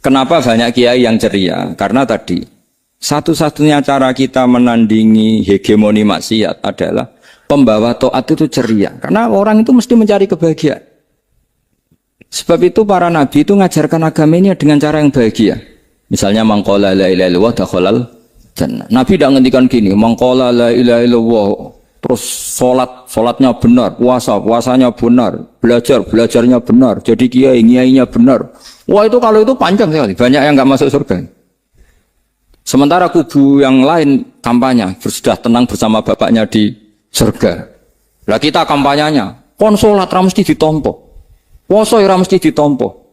Kenapa banyak kiai yang ceria? Karena tadi satu-satunya cara kita menandingi hegemoni maksiat adalah pembawa taat itu ceria. Karena orang itu mesti mencari kebahagiaan. Sebab itu para nabi itu mengajarkan agamanya dengan cara yang bahagia. Misalnya mangqala la ilaha illallah dakhalal jannah. Nabi tidak ngendikan gini, mangqala la ilaha illallah terus salatnya benar, puasanya benar, belajarnya benar, jadi kiainya benar. Wah itu kalau itu panjang sekali, banyak yang nggak masuk surga. Sementara kubu yang lain kampanye, sudah tenang bersama bapaknya di surga. Lah kita kampanyenya, konsolat mesti ditompo, puasa mesti ditompo.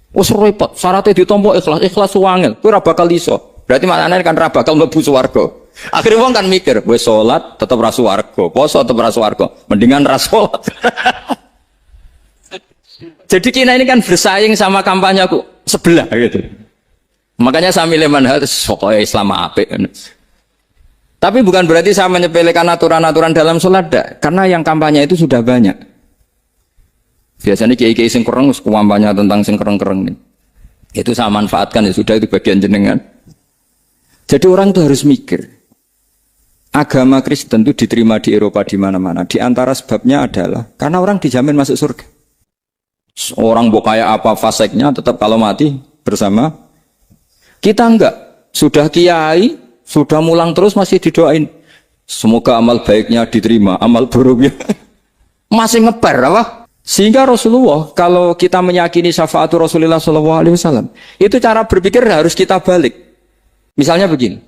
Wes repot, syaratnya ditompo ikhlas wangel, kowe ora bakal iso. Berarti maknane kan ora bakal mlebu swarga. Akhirnya wong kan mikir, wis salat tetep ra swarga, poso tetep ra swarga, mendingan ra salat. Jadi kita ini kan bersaing sama kampanye aku sebelah gitu. Makanya saya milih manhaj pokoknya Islam apik. Tapi bukan berarti saya menyepelekan aturan-aturan dalam sholat, karena yang kampanye itu sudah banyak. Biasanya kiai-kiai sing kereng kampanye tentang sing kereng-kereng nih. Itu saya manfaatkan, ya sudah, itu bagian jenengan. Jadi orang itu harus mikir. Agama Kristen itu diterima di Eropa di mana-mana. Di antara sebabnya adalah karena orang dijamin masuk surga. Orang mau kayak apa faseknya tetap kalau mati bersama. Kita enggak. Sudah kiai, sudah mulang terus masih didoain. Semoga amal baiknya diterima, amal buruknya masih ngeper apa? Sehingga Rasulullah, kalau kita meyakini syafaat Rasulullah SAW, itu cara berpikir harus kita balik. Misalnya begini.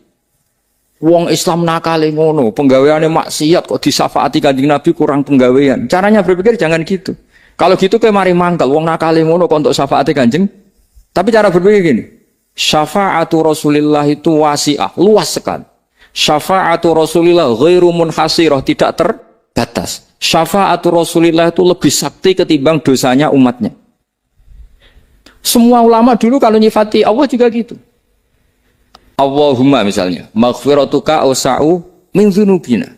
Wong Islam nakale ngono, penggaweane maksiat kok disafaati Kanjeng Nabi kurang penggawean. Caranya berpikir jangan gitu. Kalau gitu kayak mari mangkal, wong nakale ngono kok untuk syafaati Kanjeng. Tapi cara berpikir gini. Syafaatu Rasulillah itu wasi'ah, luas sekali. Syafaatu Rasulillah ghairu munhasirah, tidak terbatas. Syafaatu Rasulillah itu lebih sakti ketimbang dosanya umatnya. Semua ulama dulu kalau nyifati Allah juga gitu. Allahumma misalnya, maghfiratuka awsa'u min dzunubina.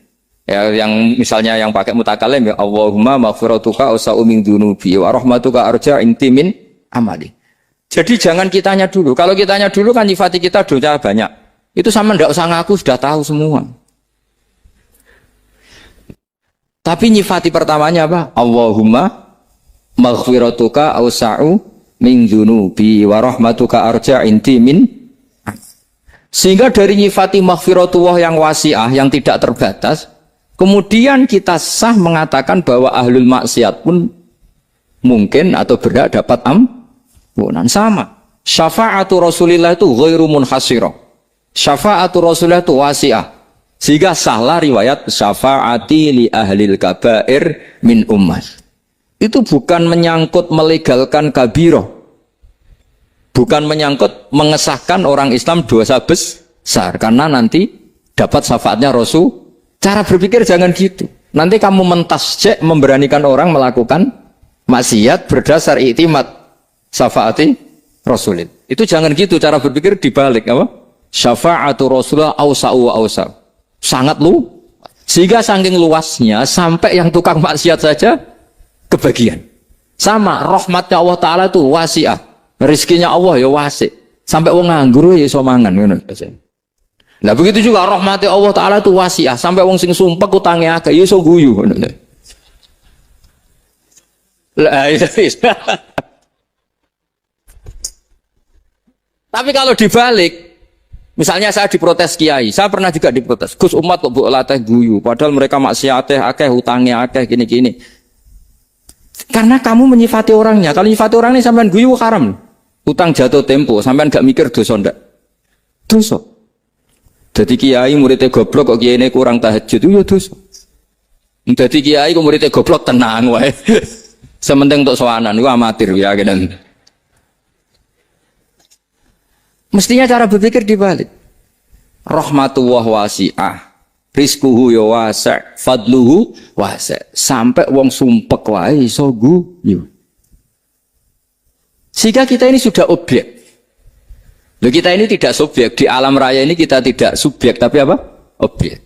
Ya, yang misalnya yang pakai mutakalim ya, Allahumma maghfiratuka awsa'u min dzunubi wa rahmatuka arja inti min amali. Jadi jangan kitanya dulu. Kalau kitanya dulu kan nyifati kita dosa banyak. Itu sama ndak usah ngaku, sudah tahu semua. Tapi nyifati pertamanya apa? Allahumma maghfiratuka awsa'u min dzunubi wa rahmatuka arja inti min. Sehingga dari nyifati maghfiratullah yang wasi'ah, yang tidak terbatas, kemudian kita sah mengatakan bahwa ahlul maksiat pun mungkin atau berhak dapat ampunan. Sama. Syafa'atu Rasulillah itu ghairu munhasirah. Syafa'atu Rasulillah itu wasi'ah. Sehingga sahlah riwayat syafa'ati li ahlil kabair min ummah. Itu bukan menyangkut melegalkan kabirah. Bukan menyangkut mengesahkan orang Islam dosa besar. Karena nanti dapat syafaatnya Rasul. Cara berpikir jangan gitu. Nanti kamu mentasjek memberanikan orang melakukan maksiat berdasar iktimat syafaati Rasulin. Itu jangan gitu cara berpikir dibalik apa? Syafa'atu Rasulullah awsa'u wa awsa'u. Sangat lu. Sehingga saking luasnya sampai yang tukang maksiat saja kebagian. Sama rahmatnya Allah Ta'ala itu wasi'ah. Rizkinya Allah ya wasi. Sampai wong nganggur ya iso mangan ngono. Nah begitu juga rahmati Allah Ta'ala itu wasi'ah. Sampai wong sing sumpek utange akeh ya iso guyu ngono. Lah itu. Tapi kalau dibalik, misalnya saya diprotes kiai, saya pernah juga diprotes. Gus umat kok mbok latih guyu, padahal mereka maksiate akeh, utange akeh gini-gini. Karena kamu menyifati orangnya. Kalau menyifati orangnya sampean guyu haram. Utang jatuh tempo, sampean gak mikir dosa ndak? Dosa. Jadi kiai muridnya goblok kok kiai ini kurang tahajud itu ya dosa. Jadi kiai kok muridnya goblok tenang wae. Sementing untuk sowanan itu amatir ya kan. Mestinya cara berpikir dibalik. Rahmatullah wasi'ah. Rizkuhu ya wasi', fadluhu wasi'. Sampai wong sumpek wae iso guyu. Sehingga kita ini sudah objek. Loh, kita ini tidak subjek. Di alam raya ini kita tidak subjek, tapi apa? Objek.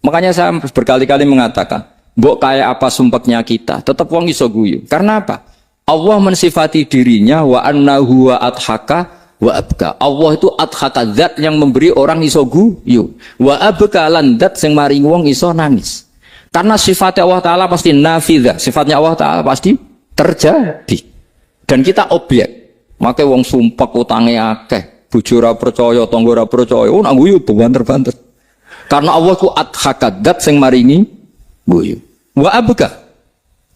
Makanya saya berkali-kali mengatakan, mbok kayak apa sumpeknya kita, tetap wong iso guyu. Karena apa? Allah mensifati dirinya wa annahu wa adhaka wa abka. Allah itu adhaka, zat yang memberi orang iso guyu. Wa abka lan zat sing maringi wong iso nangis. Karena sifatnya Allah Ta'ala pasti nafidzah, sifatnya Allah Ta'ala pasti terjadi. Dan kita objek. Makanya wong sumpek utange akeh, bojo ora percaya, tangga ora percaya, nang guyu banter-banter. Karena Allah ku adhaka, zat sing maringi guyu. Wa abka.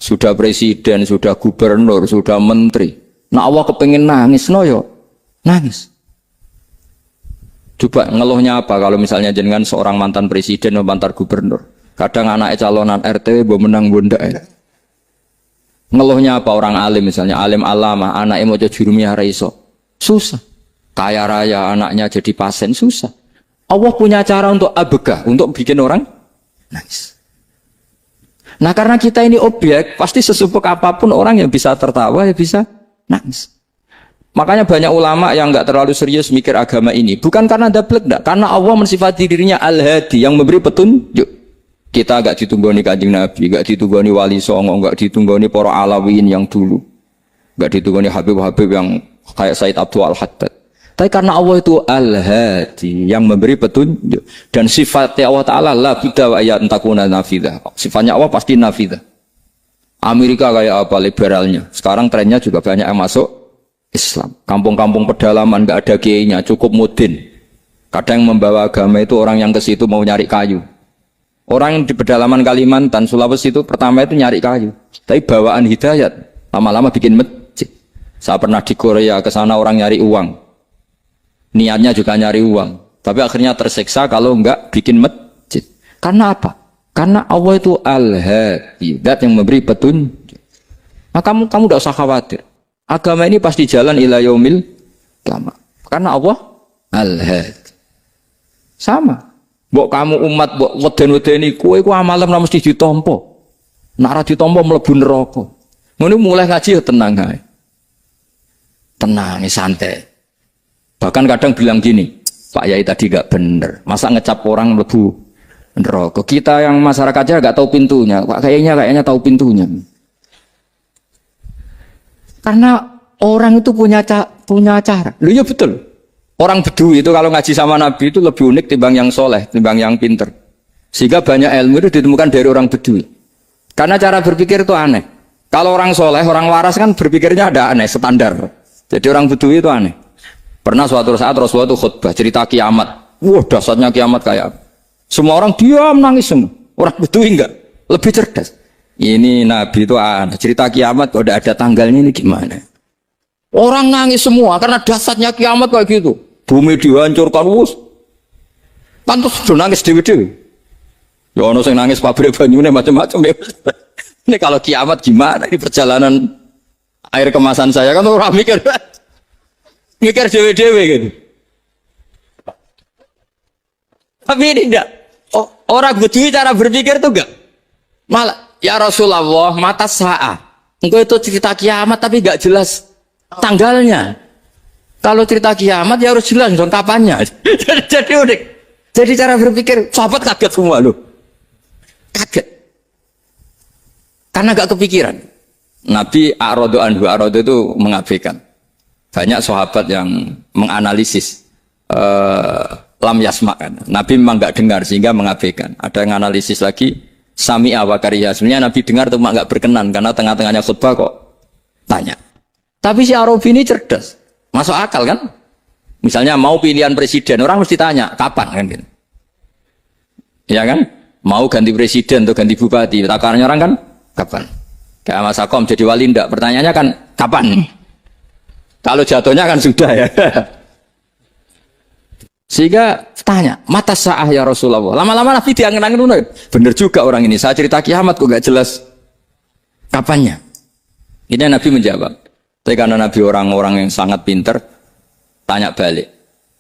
Sudah presiden, sudah gubernur, sudah menteri. Nah Allah kepengen nangis, no yo nangis. Coba ngeluhnya apa kalau misalnya jenengan seorang mantan presiden atau mantan gubernur. Kadang anaknya calonan RT mau menang bunda. Ngeluhnya apa orang alim misalnya, alim alama, anaknya mau jadi jurumiyah raiso. Susah. Kaya raya anaknya jadi pasien, susah. Allah punya cara untuk abegah, untuk bikin orang nangis. Nah karena kita ini objek, pasti sesupuk apapun orang yang bisa tertawa, ya bisa nangis. Makanya banyak ulama yang nggak terlalu serius mikir agama ini. Bukan karena dablek, enggak. Karena Allah mensifati dirinya Al-Hadi, yang memberi petunjuk. Kita nggak ditunggoni Kanjeng Nabi, nggak ditunggoni Wali Songo, nggak ditunggoni para Alawiyin yang dulu. Nggak ditunggoni Habib-Habib yang kayak Said Abdul Al-Haddad. Tapi karena Allah itu Al-Hadi, yang memberi petunjuk. Dan sifatnya Allah Ta'ala la budda wa ya antakuna nafidah. Sifatnya Allah pasti nafidah. Amerika kayak apa liberalnya. Sekarang trennya juga banyak yang masuk Islam. Kampung-kampung pedalaman gak ada kiainya, cukup mudin. Kadang yang membawa agama itu orang yang ke situ mau nyari kayu. Orang yang di pedalaman Kalimantan, Sulawesi itu pertama itu nyari kayu. Tapi bawaan hidayat, lama-lama bikin masjid. Saya pernah di Korea, ke sana orang nyari uang. Niatnya juga nyari uang, tapi akhirnya tersiksa kalau enggak bikin masjid. Karena apa? Karena Allah itu Al-Hadi, zat yang memberi petunjuk. Nah kamu tidak usah khawatir. Agama ini pasti jalan ila yaumil qiyamah. Karena Allah Al-Hadi. Sama. Mbok kamu umat mbok weden-wedeni kowe iku amalem ora mesti ditampa. Nek ora ditampa mlebu neraka. Ngono mulai ngaji ya tenang ae. Tenang, santai. Bahkan kadang bilang gini, Pak Yai tadi gak bener, masa ngecap orang lebu neraka. Kita yang masyarakatnya gak tahu pintunya, Pak kayaknya tahu pintunya. Karena orang itu punya cara. Loh ya betul. Orang Bedui itu kalau ngaji sama Nabi itu lebih unik timbang yang soleh, timbang yang pinter. Sehingga banyak ilmu itu ditemukan dari orang Bedui. Karena cara berpikir itu aneh. Kalau orang soleh, orang waras kan berpikirnya ada aneh, standar. Jadi orang Bedui itu aneh. Pernah suatu saat Rasulullah itu khutbah cerita kiamat. Wah dasarnya kiamat kayak apa? Semua orang diam nangis semua. Orang Bedui enggak, lebih cerdas. Ini Nabi itu cerita kiamat kalau ada tanggalnya ini gimana? Orang nangis semua karena dasarnya kiamat kayak gitu. Bumi dihancurkan wus. Pantas sudah nangis dewi-dewi. Ya ono sing nangis pabrik banyune macam-macam ya. Ini kalau kiamat gimana? Ini perjalanan air kemasan saya kan orang mikir. Mikir dewe-dewe gitu. Tapi ini enggak. Orang Bedui cara berpikir itu enggak. Malah, ya Rasulullah, mata sa'ah. Engkau itu cerita kiamat tapi enggak jelas tanggalnya. Kalau cerita kiamat ya harus jelas dong kapannya. Jadi unik. Jadi cara berpikir, sahabat kaget semua loh. Kaget. Karena enggak kepikiran. Nabi A'radu anhu, A'radu itu mengabaikan. Banyak sahabat yang menganalisis lam yasma kan. Nabi memang nggak dengar sehingga mengabaikan. Ada yang analisis lagi sami'a wa kariha. Sebenarnya Nabi dengar cuma nggak berkenan karena tengah-tengahnya khutbah kok tanya. Tapi si Arabi ini cerdas, masuk akal kan? Misalnya mau pilihan presiden, orang mesti tanya kapan kan? Gitu. Ya kan? Mau ganti presiden atau ganti bupati, takarannya orang kan kapan? Kayak Mas Akom jadi wali ndak? Pertanyaannya kan kapan? Kalau jatuhnya kan sudah ya. Sehingga tanya, mata sa'ah ya Rasulullah. Lama-lama Nabi diangen-angen. Bener juga orang ini. Saya cerita kiamat kok gak jelas kapannya. Ini Nabi menjawab. Tapi karena Nabi orang-orang yang sangat pinter, tanya balik.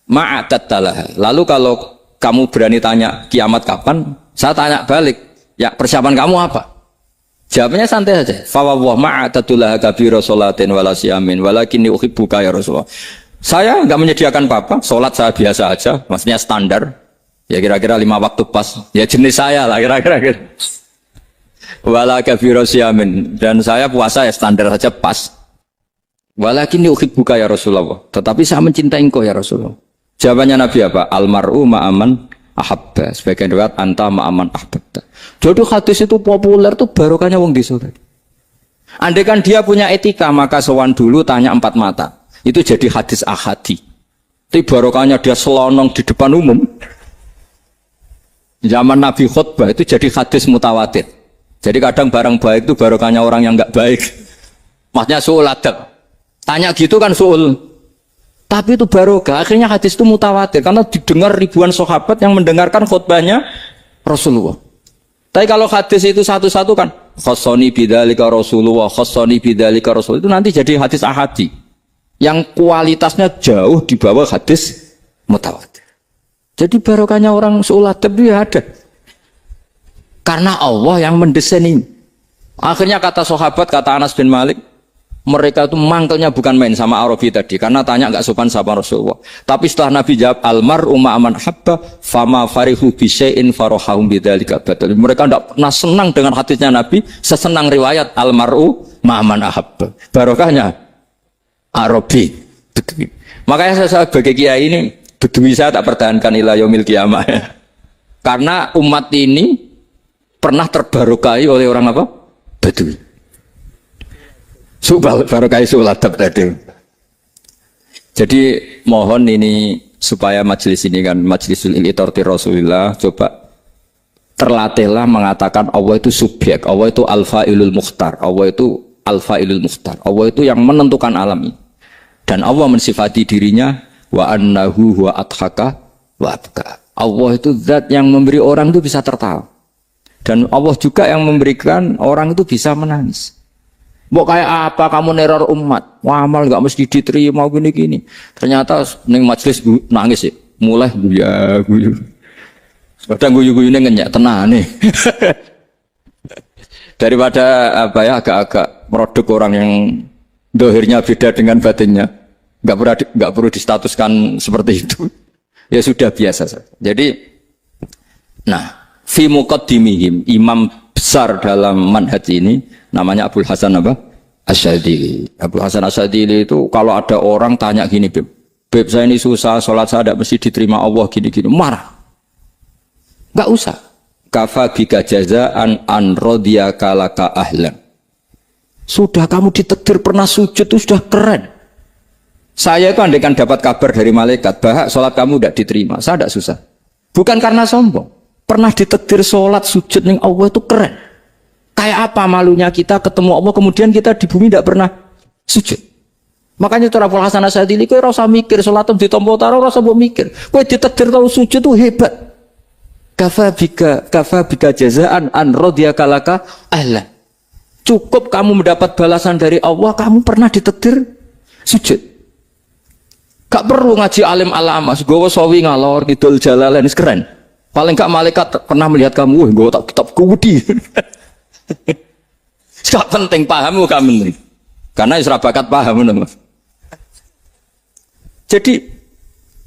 Ma'adat talaha. Lalu kalau kamu berani tanya kiamat kapan, saya tanya balik. Ya persiapan kamu apa? Jawabnya santai saja. Fawwah ma'atatulah kabira sholatin wala siyamin walakinni uhibbuka ya Rasulullah. Saya enggak menyediakan apa-apa, salat saya biasa aja, maksudnya standar. Ya kira-kira 5 waktu pas. Ya jenis saya lah kira-kira gitu. Wala kabira siyamin, dan saya puasa ya standar saja pas. Walakin uhibbuka ya Rasulullah. Tetapi saya mencintai engkau ya Rasulullah. Jawabannya Nabi apa? Almar'u ma'aman ahabba. Sebagian riwayat anta ma'aman ahbabta. Jadi hadis itu populer tuh barokahnya wong desa. Andai kan dia punya etika, maka sowan dulu tanya 4 mata. Itu jadi hadis ahadi. Tapi barokahnya dia selonong di depan umum. Zaman Nabi khutbah itu jadi hadis mutawatir. Jadi kadang barang baik itu barokahnya orang yang enggak baik. Maksudnya su'ul adab. Tanya gitu kan su'ul. Tapi itu barokah. Akhirnya hadis itu mutawatir. Karena didengar ribuan sahabat yang mendengarkan khutbahnya Rasulullah. Tapi kalau hadis itu satu-satu kan. Khossoni bidzalika Rasulullah. Khossoni bidzalika Rasulullah. Itu nanti jadi hadis ahadi. Yang kualitasnya jauh di bawah hadis mutawatir. Jadi barokahnya orang su'ul adab itu ya ada. Karena Allah yang mendesain ini. Akhirnya kata sahabat, kata Anas bin Malik, mereka itu mangkelnya bukan main sama Arabi tadi. Karena tanya nggak sopan sama Rasulullah. Tapi setelah Nabi jawab, almar'u ma'aman habba, fama farihu bisyai'in farohahum bidzalika batal. Mereka tidak pernah senang dengan hadisnya Nabi, sesenang riwayat almar'u ma'aman habba. Barokahnya Arabi. Bedui. Makanya saya sebagai kiai ini, bedui saya tak pertahankan ila yaumil qiyamah. Karena umat ini pernah terbarokai oleh orang apa? Bedui. Barokai suladab tadi. Jadi mohon ini supaya majelis ini kan majlisul iltorti Rasulullah, coba terlatihlah mengatakan Allah itu subjek, Allah itu al-fa'ilul mukhtar, Allah itu al-fa'ilul mukhtar, Allah itu yang menentukan alam ini. Dan Allah mensifati dirinya wa annahu huwa adhaka wa abka. Allah itu zat yang memberi orang itu bisa tertawa. Dan Allah juga yang memberikan orang itu bisa menangis. Mau kayak apa kamu neror umat? Wah, amal nggak mesti diterima gini-gini. Ternyata neng majelis nangis ya. Mulai guyu. Kadang guyu-guyunya ngenyak tenang nih. Daripada apa ya agak-agak merodok orang yang dohirnya beda dengan batinnya. Nggak perlu distatuskan seperti itu. Ya sudah biasa saja. Jadi, nah, fi muqaddimihim, imam besar dalam manhaj ini namanya Abul Hasan apa? Asyadzili. Abul Hasan Asyadzili itu kalau ada orang tanya gini, Beb saya ini susah, sholat saya tidak mesti diterima Allah gini-gini, marah. Enggak usah. Kafa bika jazaan an radiyaka laka ahlan. Sudah kamu ditakdir pernah sujud itu sudah keren. Saya itu andaikan dapat kabar dari malaikat bahwa sholat kamu tidak diterima, saya tidak susah. Bukan karena sombong. Pernah ditakdir sholat sujud ning Allah itu keren. Kayak apa malunya kita ketemu Allah kemudian kita di bumi tidak pernah sujud. Makanya cara Abul Hasan Asyadzili kowe ora usah mikir salat ditampa utara ora usah mbok mikir. Kowe ditakdir tau sujud itu hebat. Kafa bika jazaan an radiyaka laka ahlan. Cukup kamu mendapat balasan dari Allah kamu pernah ditakdir sujud. Gak perlu ngaji alim alama, gowo sawi ngalor ngidul jalalain keren. Paling gak malaikat pernah melihat kamu, gowo tak kitab kudi. Gak penting paham kamu. Karena isra bakat paham teman. Jadi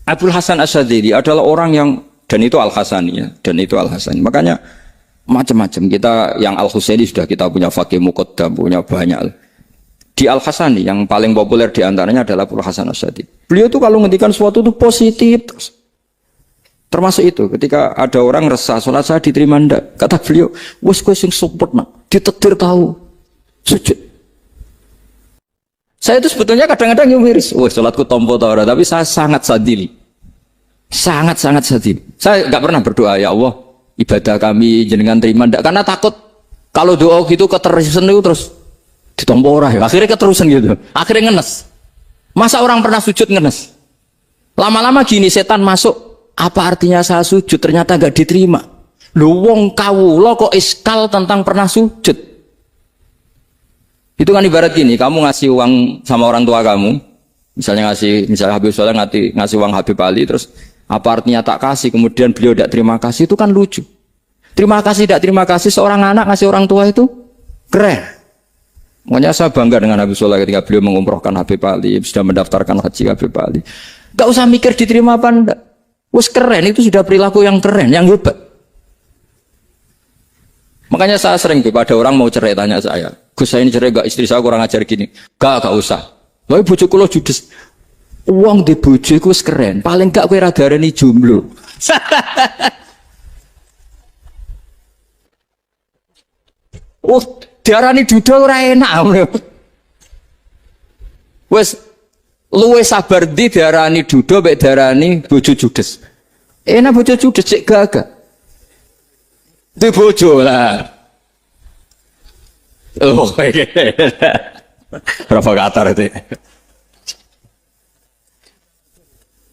Abul Hasan Asyadzili adalah orang yang dan itu Al-Hasani ya, dan itu Al-Hasani. Makanya macam-macam kita yang Al-Husaini sudah kita punya Faqih Muqaddam, punya banyak. Di Al-Hasani yang paling populer diantaranya adalah Abul Hasan Asyadzili. Beliau tuh kalau ngendikan sesuatu itu positif terus. Termasuk itu ketika ada orang resah sholat saya diterima ndak, kata beliau, wes kowe sing sempurna, ditakdir tahu sujud. Saya itu sebetulnya kadang-kadang miris, wes sholatku tompo ta ora, tapi saya sangat sadili. Sangat-sangat sadili. Saya enggak pernah berdoa ya Allah, ibadah kami jenengan terima ndak, karena takut kalau doa gitu keterusan itu terus ditompo ora ya. Akhirnya keterusan gitu. Akhirnya ngenes. Masa orang pernah sujud ngenes? Lama-lama gini setan masuk. Apa artinya saya sujud ternyata gak diterima? Lu wong kawula kok iskal tentang pernah sujud. Itu kan ibarat gini, kamu ngasih uang sama orang tua kamu, misalnya Habib Soleh ngasih uang Habib Ali, terus apa artinya tak kasih, kemudian beliau tidak terima kasih, itu kan lucu. Terima kasih tidak terima kasih, seorang anak ngasih orang tua itu keren. Makanya saya bangga dengan Habib Soleh ketika beliau mengumrohkan Habib Ali, sudah mendaftarkan haji Habib Ali. Gak usah mikir diterima apa enggak. Wes keren, itu sudah perilaku yang keren, yang hebat. Makanya saya sering ada orang mau cerai tanya saya, Gus saya ini cerai gak, istri saya kurang ajar gini. Gak usah. Lha bojo kula judes. Wong di bojo iku wis keren, paling gak kowe ra darani jomblo. Oh, diarani duda ora enak. Wes luwe sabar di diarani duda mek diarani bojo judes. Enak bojo judes cek gagah. Di bojo lah. Oh, provokator itu.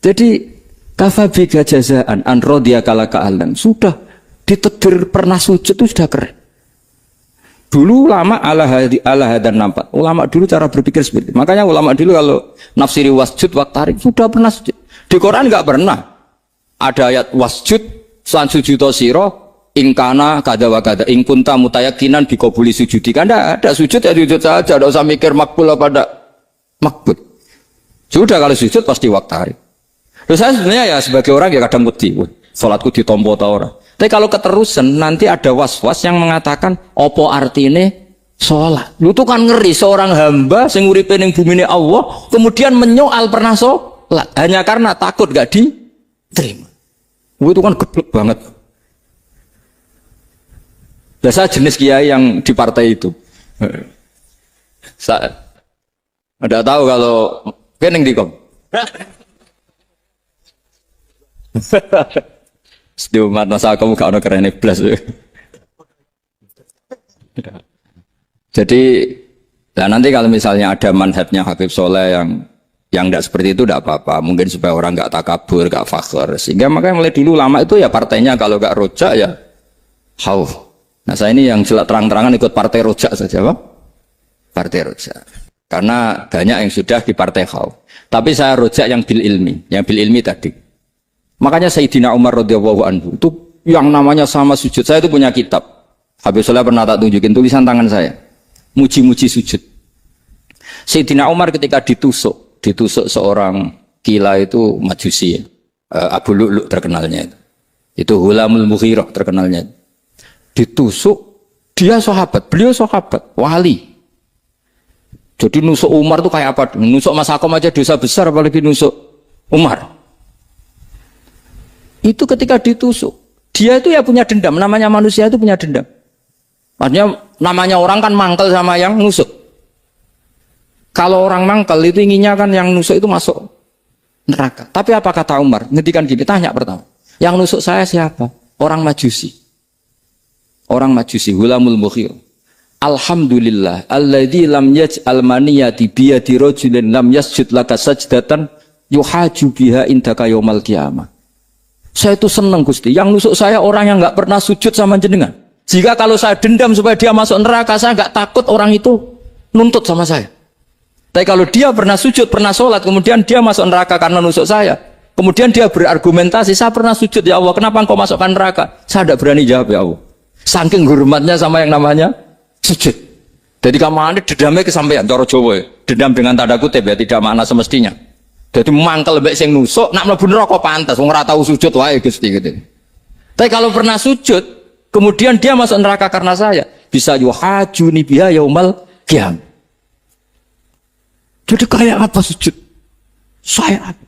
Jadi kafabika jazaan an rodiya kalaka alam. Sudah ditegur pernah sujud itu sudah keren. Dulu ulama ala hadan nampak. Ulama dulu cara berpikir seperti itu. Makanya ulama dulu kalau nafsiri wasjud waktarik sudah pernah sujud. Di Quran enggak pernah ada ayat wasjud san sujudo siro ingkana kada wa kada ingkunta mutayakinan bikobuli sujudi. Kan ada sujud ya sujud saja, tidak usah mikir makbul apa tidak makbul. Sudah kalau sujud pasti waktarik. Terus saya sebenarnya ya sebagai orang ya kadang wedi, sholatku ditompo ta ora. Tapi kalau keterusan nanti ada was-was yang mengatakan opo artine sholat. Lu tuh kan ngeri seorang hamba sing uripe ning bumine Allah kemudian menyoal pernah sholat hanya karena takut gak diterima. Itu kan geblek banget. Biasa jenis kiai yang di partai itu. Saya tidak tahu kalau keneng dikom. Setiumat masa kamu gak ada keren plus. Jadi, nah nanti kalau misalnya ada manhajnya Habib Soleh yang tidak seperti itu tidak apa-apa. Mungkin supaya orang nggak takabur, nggak fakhr. Sehingga makanya mulai dulu lama itu ya partainya kalau nggak rojak ya khauf. Nah saya ini yang jelas terang-terangan ikut partai rojak saja, Pak. Partai rojak. Karena banyak yang sudah di partai khauf. Tapi saya rojak yang bil ilmi tadi. Makanya Sayyidina Umar radhiyallahu anhu itu yang namanya sama sujud. Saya itu punya kitab. Habib Soleh pernah tak tunjukin tulisan tangan saya. Muji-muji sujud. Sayyidina Umar ketika ditusuk seorang gila itu Majusi. Abu Lu'lu' terkenalnya itu. Itu Hulamul Mughirah terkenalnya. Ditusuk, dia sahabat, beliau sahabat, wali. Jadi nusuk Umar itu kayak apa? Nusuk Mas Hakom aja dosa besar, apalagi nusuk Umar. Itu ketika ditusuk, dia itu ya punya dendam. Namanya manusia itu punya dendam. Maksudnya namanya orang kan mangkel sama yang nusuk. Kalau orang mangkel itu inginnya kan yang nusuk itu masuk neraka. Tapi apa kata Umar? Ngedikan gini, tanya pertama. Yang nusuk saya siapa? Orang Majusi. Orang Majusi, Hulamul Mughirah. Alhamdulillah, alladzi lam yaj'al maniyati biyadi rajulin lam yasjud laka sajdatan yuhaju biha indaka yaumal qiyamah. Saya itu senang Gusti, yang nusuk saya orang yang nggak pernah sujud sama jenengan. Jika kalau saya dendam supaya dia masuk neraka, saya nggak takut orang itu nuntut sama saya. Tapi kalau dia pernah sujud, pernah sholat, kemudian dia masuk neraka karena nusuk saya, kemudian dia berargumentasi, saya pernah sujud ya Allah, kenapa engkau masukkan neraka? Saya tidak berani jawab ya Allah. Saking hormatnya sama yang namanya sujud. Jadi kamu dendamnya kesampaian, cara Jawa ya. Dendam dengan tanda kutip ya, tidak makna semestinya. Jadi mangkel mbek sing nusuk, nak mlebu neraka pantas, wong ora tau sujud wae Gusti gitu. Tapi kalau pernah sujud, kemudian dia masuk neraka karena saya, bisa yuhajuni biha yaumal qiyam. Jadi kayak apa sujud? Saya apa?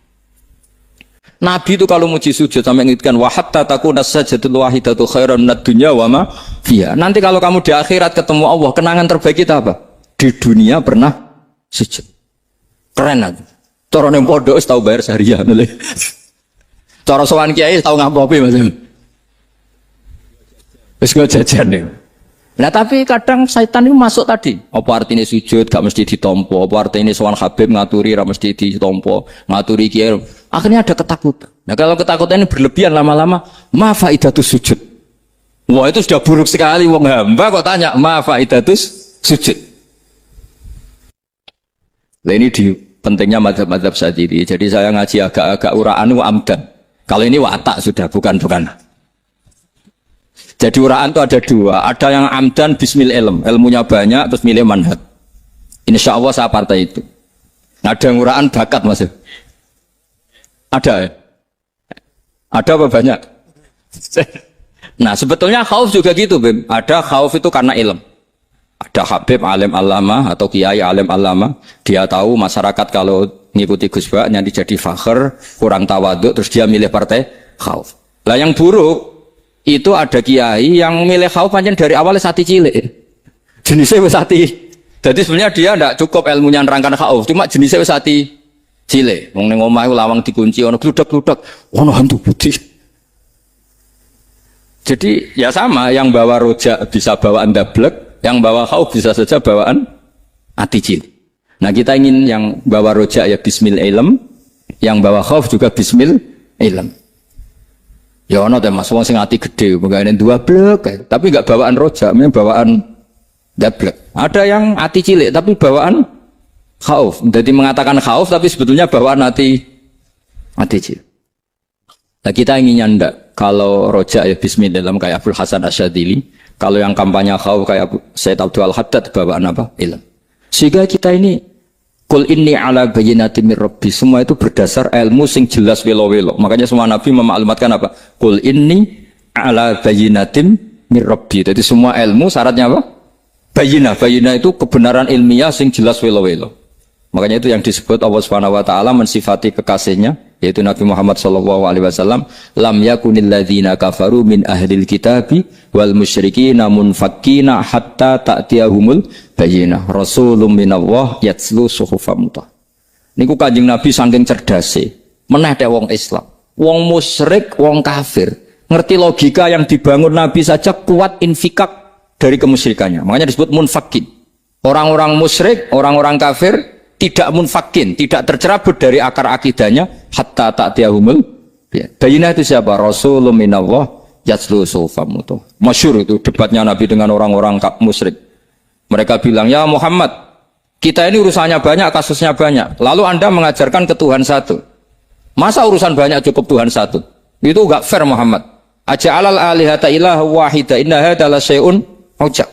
Nabi itu kalau muji sujud sampai ngitkan wa hatta takuna sajdatul wahidatu khairan minad dunya wa ma fiha. Nanti kalau kamu di akhirat ketemu Allah, kenangan terbaik kita apa? Di dunia pernah sujud. Keren aja. Cara ning pondok wis tau bayar seharian lho. Cara sowan kiai tau ngampopi Mas. Wis go jajan nih. Nah tapi kadang syaitan itu masuk tadi. Apa artinya sujud gak mesti ditompo, apa artinya sowan Habib ngaturi ra mesti ditompo, ngaturi kiai. Akhirnya ada ketakutan. Nah kalau ketakutan ini berlebihan lama-lama, ma faidatus sujud. Wah itu sudah buruk sekali wong hamba kok tanya ma faidatus sujud. Lah ini di pentingnya mazhab-mazhab Syadzili. Jadi saya ngaji agak-agak uraan wa amdan. Kalau ini watak sudah bukan. Jadi uraan itu ada dua. Ada yang amdan bismil ilm, ilmunya banyak terus milih manhaj. Insya Allah saya partai itu. Ada yang uraan bakat Mas. Ada ya? Ada apa banyak? Nah sebetulnya khauf juga gitu Bim. Ada khauf itu karena ilm. Ada Habib alim alama atau kiai alim alama, dia tahu masyarakat kalau ngikuti Gus Bak nanti jadi fakir, kurang tawaduk, terus dia milih partai khauf. Lah yang buruk itu ada kiai yang milih khauf pancen dari awal sati cilik. Jenisnya wis sati. Jadi sebenarnya dia tidak cukup ilmunya nerangkan khauf, cuma jenisnya wis sati cilik. Wong ning omah iku lawang dikunci ono gludak-gludak, ono hantu putih. Jadi ya sama, yang bawa rojak bisa bawaan dablek, yang bawa khauf bisa saja bawaan ati cilik. Nah kita ingin yang bawa rojak ya bismil ilm, yang bawa khauf juga bismil ilm. Ya ono teh Mas wong sing ati gede, pegawene dua blek, tapi enggak bawaan rojak, memang bawaan dablek. Ada yang ati cilik tapi bawaan khauf. Jadi mengatakan khauf tapi sebetulnya bawaan ati cilik. Nah kita inginnya ndak, kalau rojak ya bismillah kayak Abdul Hasan Asyadili, kalau yang kampanye khauf kayak Said Abdul Haddad bawaan apa? Ilm. Sehingga kita ini Qul inni ala bayyinatin mir rabbi, semua itu berdasar ilmu sing jelas welo-welo. Makanya semua nabi memaklumatkan apa? Qul inni ala bayyinatin mir rabbi. Jadi semua ilmu syaratnya apa? Bayyinah. Bayyinah itu kebenaran ilmiah sing jelas welo-welo. Makanya itu yang disebut Allah Subhanahu wa taala mensifati kekasihnya, yaitu Nabi Muhammad sallallahu alaihi wasallam, lam yakunil ladzina kafaru min ahlil kitabi wal musyrikina munfakkina hatta ta'tiyahumul bayyinah rasulun minallah yatslu suhufam mutah. Niku Kanjeng Nabi saking cerdase, meneh teh wong Islam, wong musyrik, wong kafir, ngerti logika yang dibangun Nabi saja kuat infikak dari kemusyrikannya. Makanya disebut munfakkin. Orang-orang musyrik, orang-orang kafir tidak munfakin, tidak tercerabut dari akar akidahnya hatta ta'tiyahumul bayyinah. Itu siapa? Rasulun minallah yatslu suhufam mutah. Masyhur itu debatnya Nabi dengan orang-orang musyrik. Mereka bilang, "Ya Muhammad, kita ini urusannya banyak, kasusnya banyak. Lalu Anda mengajarkan ke Tuhan satu. Masa urusan banyak cukup Tuhan satu? Itu enggak fair Muhammad. Aja'alal alihata ilaha wahida inna hadza la syai'un ujab."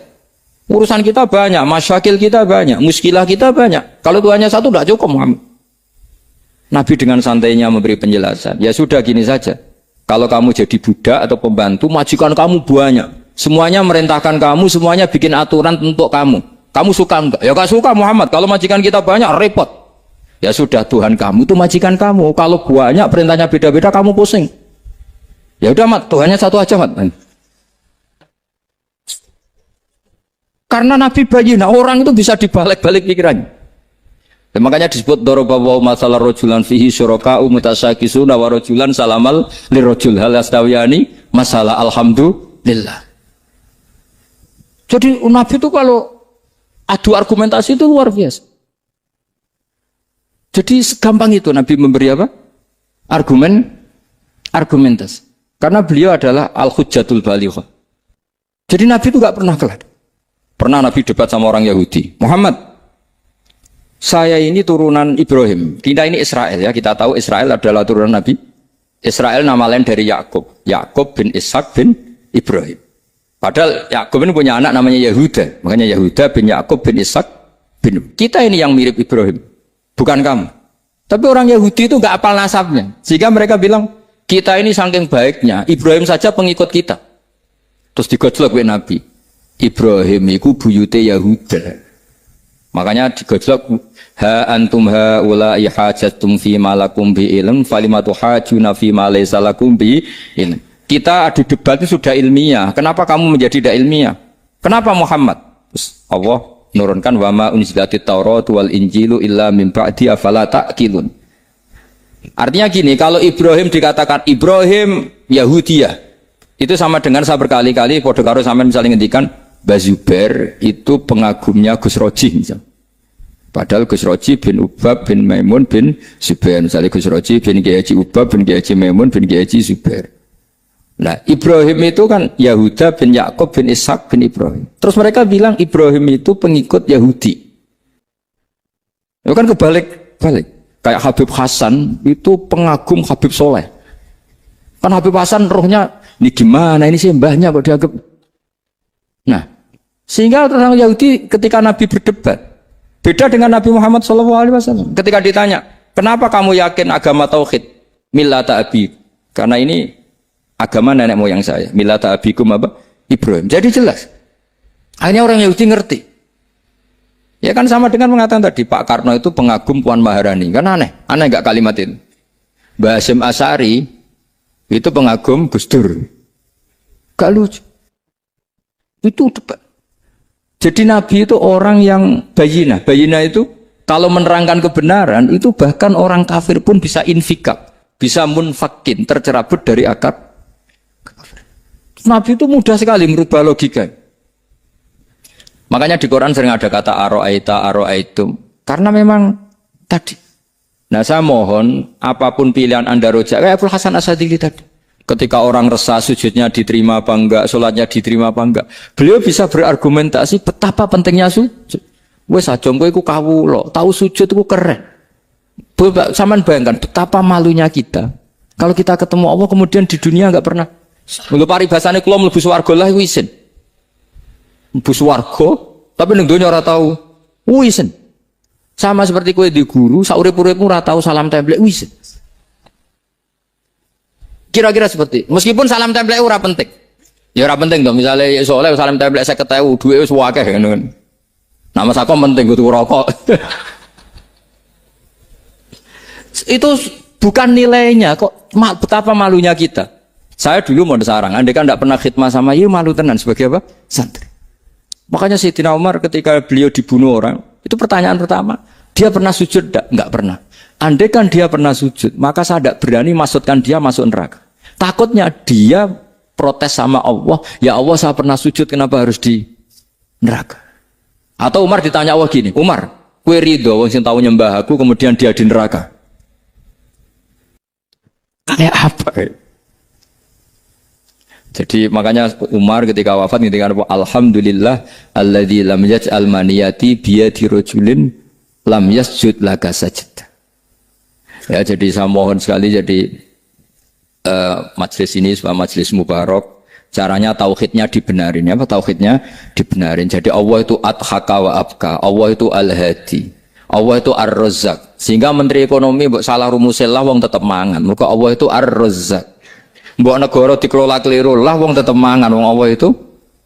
Urusan kita banyak, masyakil kita banyak, muskilah kita banyak. Kalau Tuhannya satu tidak cukup Muhammad. Nabi dengan santainya memberi penjelasan. Ya sudah gini saja. Kalau kamu jadi budak atau pembantu, majikan kamu banyak. Semuanya merintahkan kamu, semuanya bikin aturan untuk kamu. Kamu suka enggak? Ya enggak suka Muhammad. Kalau majikan kita banyak, repot. Ya sudah, Tuhan kamu itu majikan kamu. Kalau banyak perintahnya beda-beda, kamu pusing. Ya udah Mat, Tuhannya satu aja Mat. Karena Nabi bayyinah, orang itu bisa dibalik-balik pikirannya. Dan makanya disebut daraballahu masalah rajulan fihi syuraka'u mutasyakisuna wa rajulan salamal lirajul hal yastawiyani masalah alhamdulillah. Jadi Nabi itu kalau adu argumentasi itu luar biasa. Jadi segampang itu Nabi memberi apa? Argumentasi. Karena beliau adalah al-hujjatul balighah. Jadi Nabi itu gak pernah kalah. Pernah Nabi debat sama orang Yahudi. Muhammad, saya ini turunan Ibrahim. Kita ini Israel ya. Kita tahu Israel adalah turunan Nabi. Israel nama lain dari Yakub. Yakub bin Ishak bin Ibrahim. Padahal Yakub ini punya anak namanya Yahuda. Makanya Yahuda bin Yakub bin Ishak bin. Kita ini yang mirip Ibrahim. Bukan kamu. Tapi orang Yahudi itu gak apal nasabnya. Sehingga mereka bilang, kita ini saking baiknya. Ibrahim saja pengikut kita. Terus digojlok oleh Nabi. Ibrahim itu buyute Yahuda. Makanya digojlok, ha antum ha ulai hajatum fi malakum bi ilm falimatu hajuna fi ma laysa lakum bi ilm. Kita adu debat itu sudah ilmiah. Kenapa kamu menjadi tidak ilmiah? Kenapa Muhammad? Terus Allah menurunkan wa ma unzilatit Taurat wal Injilu illa min ba'di afala ta'qilun. Artinya gini, kalau Ibrahim dikatakan Ibrahim Yahudiyah, itu sama dengan saya berkali-kali podo karo sampean misalnya ngendikan Bazubair itu pengagumnya Gus Roji misalnya. Padahal Gus Roji bin Ubab bin Maimun bin Zubair. Misalnya Gus Roji bin Kiai Haji Ubab bin Kiai Haji Maimun bin Kiai Haji Zubair. Nah Ibrahim itu kan Yahuda bin Yakub bin Ishak bin Ibrahim. Terus mereka bilang Ibrahim itu pengikut Yahudi. Itu kan kebalik-balik. Kayak Habib Hasan itu pengagum Habib Soleh. Kan Habib Hasan rohnya ini gimana ini sih mbahnya kok dianggap. Nah, sehingga orang Yahudi ketika Nabi berdebat beda dengan Nabi Muhammad SAW. Ketika ditanya, kenapa kamu yakin agama tauhid? Millata abi. Karena ini agama nenek moyang saya. Millata abikum apa? Ibrahim. Jadi jelas. Akhirnya orang Yahudi ngerti. Ya kan sama dengan mengatakan tadi Pak Karno itu pengagum Puan Maharani. Kan aneh enggak kalimat itu? Mbah Hasyim Asy'ari itu pengagum Gus Dur. Gak lucu. Itu debat. Jadi Nabi itu orang yang bayina. Bayina itu kalau menerangkan kebenaran itu bahkan orang kafir pun bisa infikak, bisa munfakin, tercerabut dari akar. Nabi itu mudah sekali merubah logika. Makanya di Quran sering ada kata aro'aitum. Karena memang tadi. Nah saya mohon apapun pilihan Anda rojak, kayak Abdul Hasan Asadili tadi. Ketika orang resah sujudnya diterima apa enggak, sholatnya diterima apa enggak. Beliau bisa berargumentasi betapa pentingnya sujud. Wes ajong kowe iku kawula, tahu sujud itu keren. Saman bayangkan betapa malunya kita. Kalau kita ketemu Allah kemudian di dunia enggak pernah. Lho paribasane kula mlebu swarga lah iku isin. Mlebu swarga, tapi ning donya ora tau isin. Sama seperti kowe di guru, saurip-uripmu ora tau salam templek isin. Kira-kira seperti, meskipun salam templek ora penting. Ya ora penting to, misale soleh salam templek 50.000, duwe wis akeh ngono kan. Nama sakom penting kudu rokok. Itu bukan nilainya kok, betapa malunya kita. Saya dulu mau sarang, andai kan tidak pernah khidmah sama ya malu tenan sebagai apa? Santri. Makanya Sayyidina Umar ketika beliau dibunuh orang, itu pertanyaan pertama, dia pernah sujud enggak? Enggak pernah. Andai kan dia pernah sujud, maka saya tidak berani masukkan dia masuk neraka. Takutnya dia protes sama Allah, ya Allah saya pernah sujud, kenapa harus di neraka? Atau Umar ditanya Allah gini, Umar, kue ridho, wong sing tahu nyembah aku, kemudian dia di neraka. Kayak apa? Jadi makanya Umar ketika wafat ketika alhamdulillah alladzi lam yaj'al maniyati biyadi rajulin lam yasjud laka sajdah. Ya jadi saya mohon sekali jadi majelis ini sebuah majelis mubarak, caranya tauhidnya dibenarin ya, apa tauhidnya dibenarin. Jadi Allah itu adhaka wa abka, Allah itu al-hadi, Allah itu ar-razzaq. Sehingga menteri ekonomi mbok salah rumusillah wong tetep mangan. Muga Allah itu ar-razzaq. Mbok negara dikelola keliru lah wong tetep mangan, wong Allah itu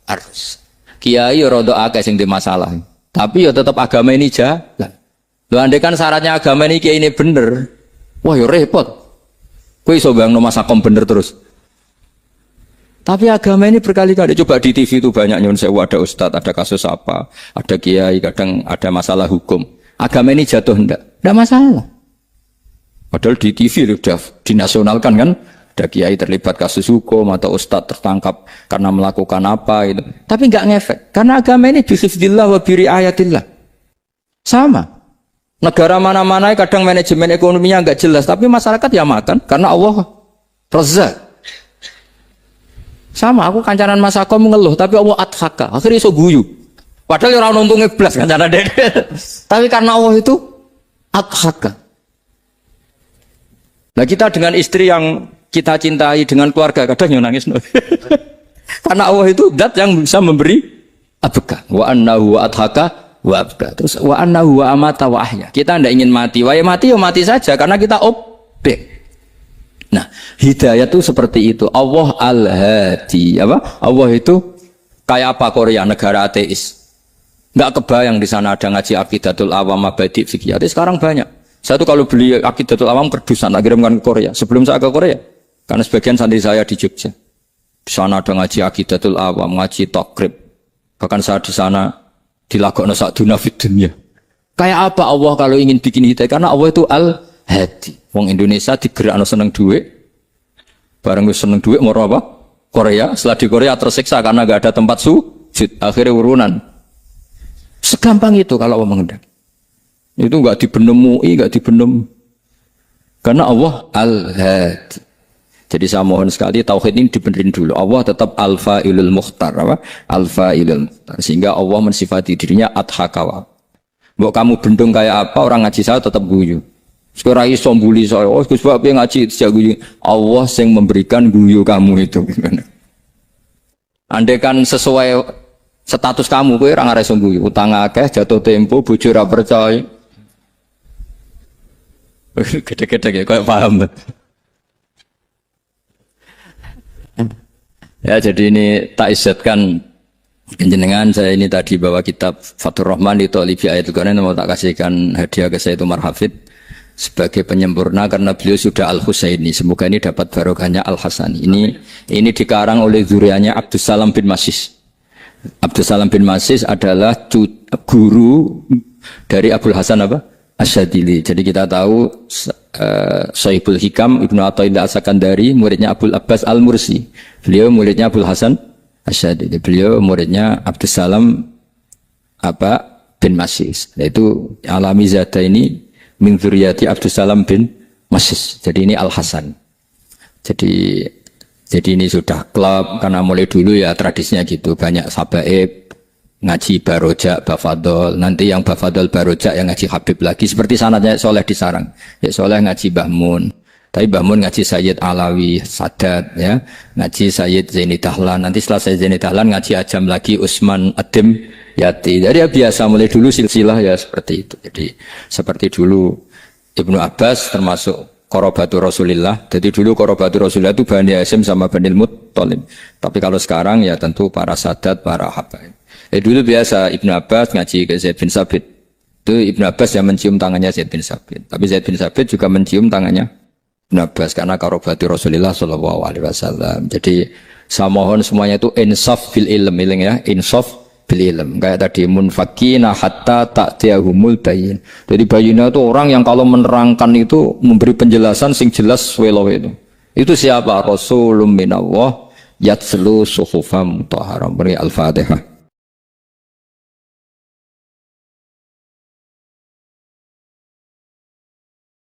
harus. Kiai ya rada akeh sing di masalah. Tapi ya tetep agama ini jalan. Lho andai kan syaratnya agama ini kiai ini bener. Wah ya repot. Kowe iso bayangno masakom bener terus. Tapi agama ini berkali-kali coba di TV itu banyak nyun sewu, ada ustadz, ada kasus apa, ada kiai, kadang ada masalah hukum. Agama ini jatuh enggak masalah. Padahal di TV sudah dinasionalkan kan. Ada kiai terlibat kasus hukum atau ustadz tertangkap karena melakukan apa itu. Tapi enggak ngefek. Karena agama ini bihifdillah wa biriayatillah. Sama. Negara mana-mana kadang manajemen ekonominya enggak jelas. Tapi masyarakat ya makan. Karena Allah Razzaq. Sama, aku kancanan masakom mengeluh. Tapi Allah adhaka. Akhirnya iso guyu. Padahal orang untungnya belas kancanan dede. Tapi karena Allah itu adhaka. Nah kita dengan istri yang kita cintai dengan keluarga kadang yang nangis karena Allah itu zat yang bisa memberi abka wa annahu wa adhaka wa abka, terus wa annahu wa amata wa ahya. Kita tidak ingin mati, wa ya mati saja karena kita objek. Nah hidayah itu seperti itu. Allah al-hadi, apa? Allah itu kayak apa Korea, negara ateis, nggak kebayang di sana ada ngaji aqidatul awam mabadi fikih. Sekarang banyak. Saya tuh kalau beli aqidatul awam kerdusan tak kirimkan ke Korea sebelum saya ke Korea. Karena sebagian santri saya di Jogja, di sana ada ngaji aqidatul awam, ngaji takrib. Bahkan saya di sana dilakokno sakduna fid dunya. Kayak apa Allah kalau ingin bikin hidayah? Karena Allah itu al-hadi. Wong Indonesia digerakno seneng duit, bareng wis seneng duit mau apa? Korea. Setelah di Korea tersiksa karena gak ada tempat sujud, akhirnya urunan. Segampang itu kalau Allah menghendaki. Itu gak dibenem MUI, gak dibenem. Karena Allah al-hadi. Jadi saya mohon sekali tauhid ini dibenerin dulu. Allah tetap al-fa'ilul mukhtar, apa? Al-fa'ilul mukhtar. Sehingga Allah mensifati dirinya adhakawa. Mbok kamu bendung kayak apa, orang ngaji saya tetap guyu. Sekarang iso mbuli saya, oh Gus Bab ngaji sejak guyu. Allah yang memberikan guyu kamu itu. Andai kan sesuai status kamu, kowe ora ngarep guyu. Utang akeh, jatuh tempo, bojo ora percaya. Gede-gede ya, kayak paham. Ya jadi ini tak izzatkan Jenengan saya ini tadi bawa kitab Fathur Rahman itu Alibi Ayatul Quran, mau tak kasihkan hadiah ke saya Umar Hafid sebagai penyempurna karena beliau sudah Al-Husaini. Semoga ini dapat barokahnya Al-Hasani. Ini dikarang oleh zurianya Abdus Salam bin Masis. Abdus Salam bin Masis adalah guru dari Abdul Hasan apa? Asyadili. Jadi kita tahu Sahibul Hikam Ibnu Athaillah As-Sakandari muridnya Abdul Abbas Al-Mursi. Beliau muridnya Abdul Hasan Asyadili. Beliau muridnya Abdus Salam bin Masis. Yaitu Alami Zada ini min dzurriyyati Abdus Salam bin Masis. Jadi ini Al-Hasan. Jadi ini sudah klub karena mulai dulu ya tradisinya gitu, banyak sabaib ngaji barojak bafadol, nanti yang bafadol barojak yang ngaji Habib lagi, seperti sanadnya Soleh di Sarang. Ya Soleh ngaji Mbah Mun, tapi Mbah Mun ngaji Sayyid Alawi Sadat, ya ngaji Sayyid Zaini Dahlan, nanti setelah Sayyid Zaini Dahlan ngaji Ajam lagi Usman Adim Yati. Jadi ya biasa mulai dulu silsilah ya seperti itu. Jadi seperti dulu Ibnu Abbas termasuk Qorobatul Rasulillah. Jadi dulu Qorobatul Rasulillah itu Bani Hasyim sama Bani Muttalib. Tapi kalau sekarang ya tentu para sadat, para habaib. Dulu biasa Ibnu Abbas ngaji ke Zaid bin Sabit. Itu Ibnu Abbas yang mencium tangannya Zaid bin Sabit. Tapi Zaid bin Sabit juga mencium tangannya Ibnu Abbas karena Qorobatul Rasulillah sallallahu alaihi wasallam. Jadi saya mohon semuanya itu insaf bil ilm, ya, insaf bil ilm. Kayak tadi munfakina hatta ta'tiyahumul bayin. Jadi bayina itu orang yang kalau menerangkan itu memberi penjelasan sing jelas welo itu. Itu siapa? Rasulun minallah yatslu suhufam mutahharam. Beri Al-Fatihah.